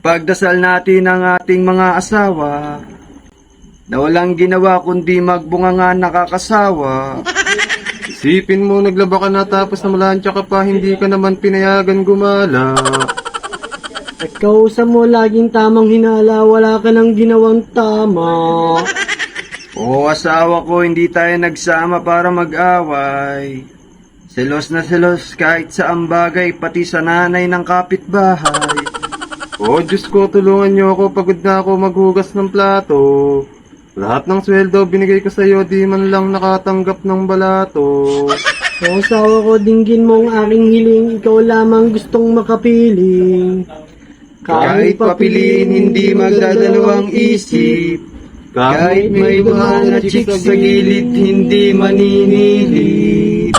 Ipagdasal natin ang ating mga asawa na walang ginawa kundi magbunganga nakakasawa. Isipin mo, naglaba ka na tapos namalansya ka pa, hindi ka naman pinayagan gumala. At kausap mo laging tamang hinala, wala ka nang ginawang tama. Oo, asawa ko, hindi tayo nagsama para mag-away. Selos na selos kahit sa bagay, pati sa nanay ng kapitbahay. Oh, Diyos ko, tulungan niyo ako, pagod na ako maghugas ng plato. Lahat ng sweldo binigay ko sa'yo, di man lang nakatanggap ng balato. O asawa ko, dinggin mo ang aking hiling, ikaw lamang gustong makapiling. Kahit papiliin, hindi magdadalawang isip. Kahit may mahal na chick sa gilid, hindi maninilip.